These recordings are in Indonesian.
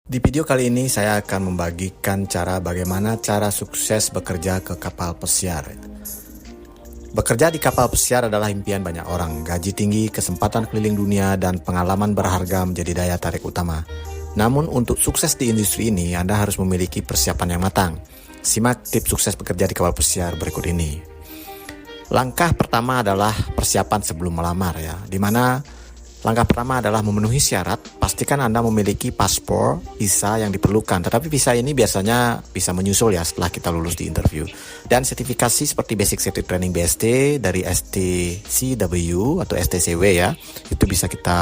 Di video kali ini saya akan membagikan bagaimana cara sukses bekerja ke kapal pesiar. Bekerja di kapal pesiar adalah impian banyak orang. Gaji tinggi, kesempatan keliling dunia, dan pengalaman berharga menjadi daya tarik utama. Namun untuk sukses di industri ini, Anda harus memiliki persiapan yang matang. Simak tips sukses bekerja di kapal pesiar berikut ini. Langkah pertama adalah persiapan sebelum melamar ya, dimana langkah pertama adalah memenuhi syarat. Pastikan Anda memiliki paspor, visa yang diperlukan. Tetapi visa ini biasanya bisa menyusul ya setelah kita lulus di interview. Dan sertifikasi seperti Basic Safety Training BST dari STCW atau STCW ya. Itu bisa kita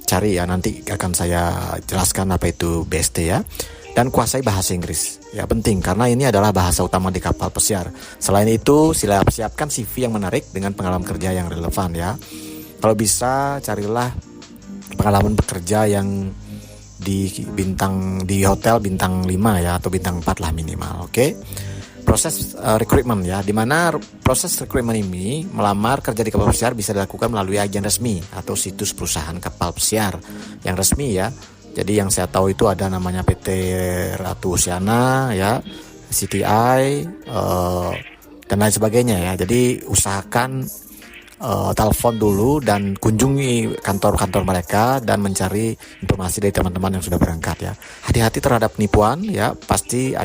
cari ya, nanti akan saya jelaskan apa itu BST ya. Dan kuasai bahasa Inggris. Ya penting karena ini adalah bahasa utama di kapal pesiar. Selain itu, siapkan CV yang menarik dengan pengalaman kerja yang relevan ya. Kalau bisa carilah pengalaman bekerja yang di hotel bintang 5 ya, atau bintang 4 lah minimal. Oke. Proses rekrutmen ya, dimana proses rekrutmen ini melamar kerja di kapal pesiar bisa dilakukan melalui agen resmi atau situs perusahaan kapal pesiar yang resmi ya. Jadi yang saya tahu itu ada namanya PT Ratu Oceana ya, CTI dan lain sebagainya ya. Jadi usahakan telepon dulu dan kunjungi kantor-kantor mereka dan mencari informasi dari teman-teman yang sudah berangkat ya. Hati-hati terhadap penipuan ya. Pastikan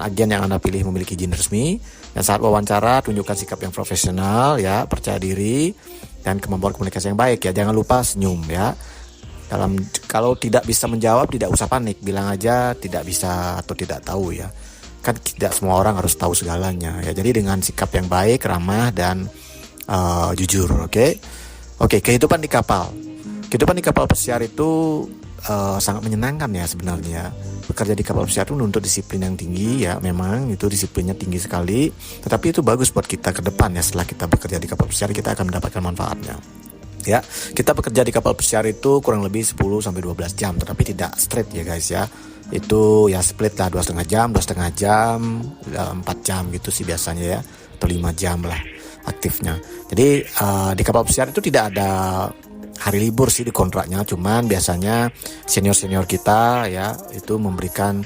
agen yang Anda pilih memiliki izin resmi, dan saat wawancara tunjukkan sikap yang profesional ya, percaya diri dan kemampuan komunikasi yang baik ya. Jangan lupa senyum ya. Kalau tidak bisa menjawab, tidak usah panik, bilang aja tidak bisa atau tidak tahu ya. Kan tidak semua orang harus tahu segalanya ya. Jadi dengan sikap yang baik, ramah dan jujur. Oke, kehidupan di kapal pesiar itu sangat menyenangkan ya sebenarnya. Bekerja di kapal pesiar itu menuntut disiplin yang tinggi ya, memang itu disiplinnya tinggi sekali, tetapi itu bagus buat kita ke depan ya. Setelah kita bekerja di kapal pesiar, kita akan mendapatkan manfaatnya ya. Kita bekerja di kapal pesiar itu kurang lebih 10-12 jam, tetapi tidak straight ya guys ya. Itu ya split lah, 2,5 jam, 4 jam gitu sih biasanya ya, atau 5 jam lah aktifnya. Jadi di kapal pesiar itu tidak ada hari libur sih di kontraknya, cuman biasanya senior kita ya itu memberikan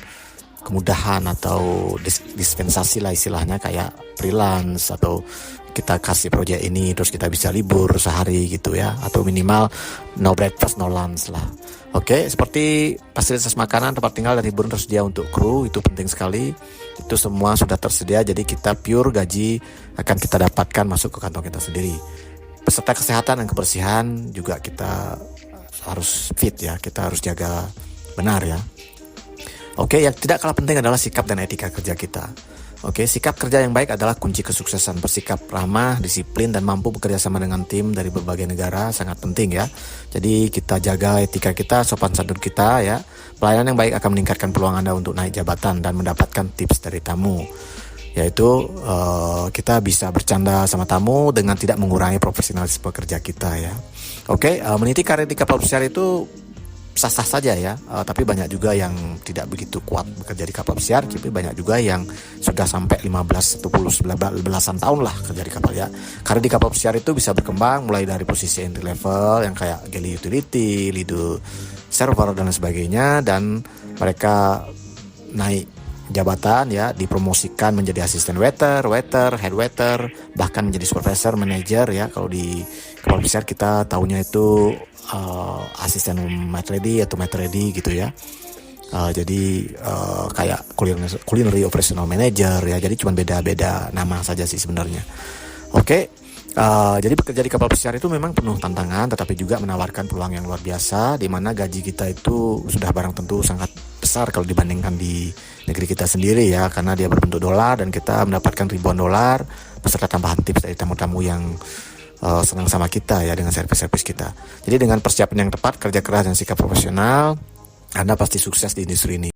kemudahan atau dispensasi lah istilahnya, kayak freelance atau kita kasih proyek ini terus kita bisa libur sehari gitu ya, atau minimal no breakfast no lunch lah. Oke, seperti fasilitas makanan, tempat tinggal, dan hiburan tersedia untuk kru, itu penting sekali. Itu semua sudah tersedia, jadi kita pure gaji akan kita dapatkan masuk ke kantong kita sendiri. Peserta kesehatan dan kebersihan juga kita harus fit ya, kita harus jaga benar ya. Oke, yang tidak kalah penting adalah sikap dan etika kerja kita. Oke, sikap kerja yang baik adalah kunci kesuksesan. Bersikap ramah, disiplin, dan mampu bekerja sama dengan tim dari berbagai negara sangat penting ya. Jadi kita jaga etika kita, sopan santun kita ya. Pelayanan yang baik akan meningkatkan peluang Anda untuk naik jabatan dan mendapatkan tips dari tamu. Yaitu kita bisa bercanda sama tamu dengan tidak mengurangi profesionalisme kerja kita ya. Oke, meniti karir di kapal pesiar itu sah-sah saja ya, tapi banyak juga yang tidak begitu kuat bekerja di kapal pesiar, tapi banyak juga yang sudah sampai 15, 10, belasan tahun lah kerja di kapal ya. Karena di kapal pesiar itu bisa berkembang mulai dari posisi entry level yang kayak galley utility, lead server dan sebagainya, dan mereka naik jabatan ya, dipromosikan menjadi asisten waiter, head waiter, bahkan menjadi supervisor, manager ya. Kalau di kapal pesiar kita tahunya itu asisten mat ready atau mat ready gitu ya. Jadi kayak culinary operational manager ya. Jadi cuma beda-beda nama saja sih sebenarnya. Oke. Jadi bekerja di kapal pesiar itu memang penuh tantangan, tetapi juga menawarkan peluang yang luar biasa, di mana gaji kita itu sudah barang tentu sangat besar kalau dibandingkan di negeri kita sendiri ya, karena dia berbentuk dolar dan kita mendapatkan ribuan dolar beserta tambahan tips dari tamu-tamu yang senang sama kita ya dengan servis-servis kita. Jadi dengan persiapan yang tepat, kerja keras, dan sikap profesional, Anda pasti sukses di industri ini.